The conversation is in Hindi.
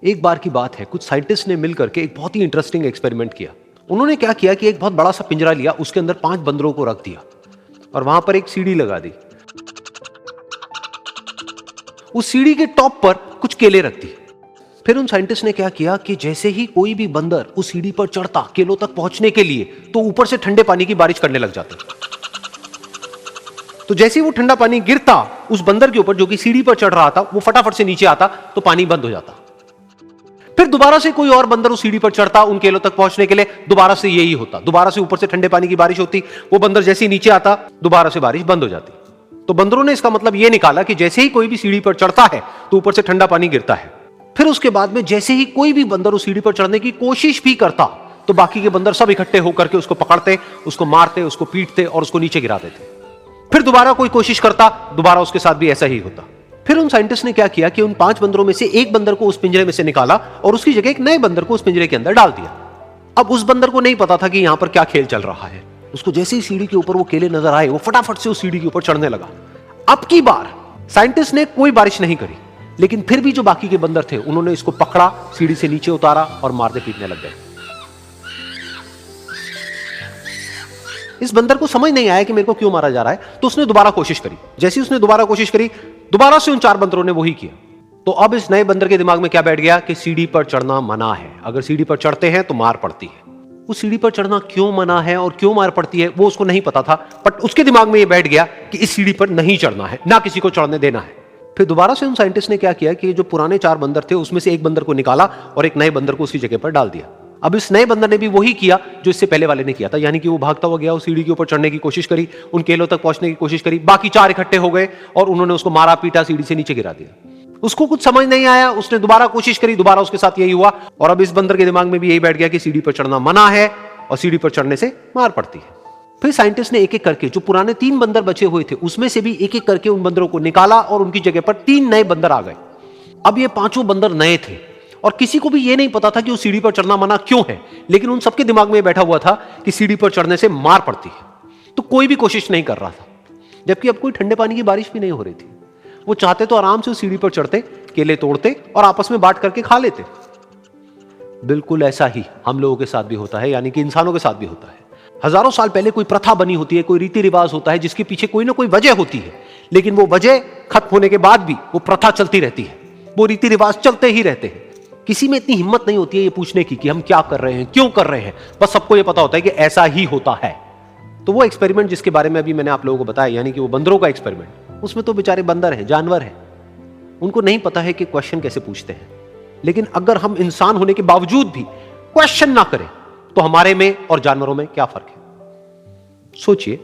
एक बार की बात है, कुछ साइंटिस्ट ने मिलकर के एक बहुत ही इंटरेस्टिंग एक्सपेरिमेंट किया। उन्होंने क्या किया कि एक बहुत बड़ा सा पिंजरा लिया, उसके अंदर 5 बंदरों को रख दिया और वहां पर एक सीढ़ी लगा दी। उस सीढ़ी के टॉप पर कुछ केले रख दी। फिर उन साइंटिस्ट ने क्या किया कि जैसे ही कोई भी बंदर उस सीढ़ी पर चढ़ता केलों तक पहुंचने के लिए, तो ऊपर से ठंडे पानी की बारिश करने लग जाते। तो जैसे ही वो ठंडा पानी गिरता उस बंदर के ऊपर जो कि सीढ़ी पर चढ़ रहा था, वो फटाफट से नीचे आता तो पानी बंद हो जाता। फिर दोबारा से कोई और बंदर उस सीढ़ी पर चढ़ता उन केलों तक पहुंचने के लिए, दोबारा से यही होता। दोबारा से ऊपर से ठंडे पानी की बारिश होती, वो बंदर जैसे ही नीचे आता दोबारा से बारिश बंद हो जाती। तो बंदरों ने इसका मतलब यह निकाला कि जैसे ही कोई भी सीढ़ी पर चढ़ता है तो ऊपर से ठंडा पानी गिरता है। फिर उसके बाद में जैसे ही कोई भी बंदर उस सीढ़ी पर चढ़ने की कोशिश भी करता तो बाकी के बंदर सब इकट्ठे होकर के उसको पकड़ते, उसको मारते, उसको पीटते और उसको नीचे गिरा देते। फिर दोबारा कोई कोशिश करता, दोबारा उसके साथ भी ऐसा ही होता। फिर उन साइंटिस्ट ने क्या किया कि उन 5 बंदरों में से एक बंदर को उस पिंजरे में से निकाला और उसकी जगह एक नए बंदर को उस पिंजरे के अंदर डाल दिया। अब उस बंदर को नहीं पता था कि यहां पर क्या खेल चल रहा है। उसको जैसे ही सीढ़ी के ऊपर वो केले नजर आए, वो फटाफट से उस सीढ़ी के ऊपर चढ़ने लगा। अब की बार साइंटिस्ट ने कोई बारिश नहीं करी, लेकिन फिर भी जो बाकी के बंदर थे उन्होंने इसको पकड़ा, सीढ़ी से नीचे उतारा और मारते पीटने लग गए। इस बंदर को समझ नहीं आया कि मेरे को क्यों मारा जा रहा है, तो उसने दोबारा कोशिश करी। जैसे उसने दोबारा कोशिश करी, दोबारा से उन 4 बंदरों ने वही किया। तो अब इस नए बंदर के दिमाग में क्या बैठ गया कि सीढ़ी पर चढ़ना मना है, अगर सीढ़ी पर चढ़ते हैं तो मार पड़ती है। उस सीढ़ी पर चढ़ना क्यों मना है और क्यों मार पड़ती है वो उसको नहीं पता था, बट उसके दिमाग में यह बैठ गया कि इस सीढ़ी पर नहीं चढ़ना है, ना किसी को चढ़ने देना है। फिर दोबारा से उन साइंटिस्ट ने क्या किया कि जो पुराने 4 बंदर थे उसमें से एक बंदर को निकाला और एक नए बंदर को उसकी जगह पर डाल दिया। अब इस नए बंदर ने भी वही किया जो इससे पहले वाले ने किया था, यानी कि वो भागता हुआ गया, उस सीढ़ी के ऊपर चढ़ने की कोशिश करी, उन केलों तक पहुंचने की कोशिश करी। बाकी 4 इकट्ठे हो गए और उन्होंने उसको मारा पीटा, सीढ़ी से नीचे गिरा दिया। उसको कुछ समझ नहीं आया, उसने दोबारा कोशिश करी, दोबारा उसके साथ यही हुआ। और अब इस बंदर के दिमाग में भी यही बैठ गया कि सीढ़ी पर चढ़ना मना है और सीढ़ी पर चढ़ने से मार पड़ती है। फिर साइंटिस्ट ने एक एक करके जो पुराने 3 बंदर बचे हुए थे उसमें से भी एक एक करके उन बंदरों को निकाला और उनकी जगह पर 3 नए बंदर आ गए। अब ये 5 बंदर नए थे और किसी को भी ये नहीं पता था कि उस सीढ़ी पर चढ़ना मना क्यों है, लेकिन उन सबके दिमाग में बैठा हुआ था कि सीढ़ी पर चढ़ने से मार पड़ती है। तो कोई भी कोशिश नहीं कर रहा था, जबकि अब कोई ठंडे पानी की बारिश भी नहीं हो रही थी। वो चाहते तो आराम से उस सीढ़ी पर चढ़ते, केले तोड़ते और आपस में बांट करके खा लेते। बिल्कुल ऐसा ही हम लोगों के साथ भी होता है, यानी कि इंसानों के साथ भी होता है। हजारों साल पहले कोई प्रथा बनी होती है, कोई रीति रिवाज होता है जिसके पीछे कोई ना कोई वजह होती है, लेकिन वो वजह खत्म होने के बाद भी वो प्रथा चलती रहती है, वो रीति रिवाज चलते ही रहते हैं। किसी में इतनी हिम्मत नहीं होती है ये पूछने की कि हम क्या कर रहे हैं, क्यों कर रहे हैं। बस सबको ये पता होता है कि ऐसा ही होता है। तो वो एक्सपेरिमेंट जिसके बारे में अभी मैंने आप लोगों को बताया, यानी कि वो बंदरों का एक्सपेरिमेंट, उसमें तो बेचारे बंदर हैं, जानवर हैं, उनको नहीं पता है कि क्वेश्चन कैसे पूछते हैं। लेकिन अगर हम इंसान होने के बावजूद भी क्वेश्चन ना करें तो हमारे में और जानवरों में क्या फर्क है, सोचिए।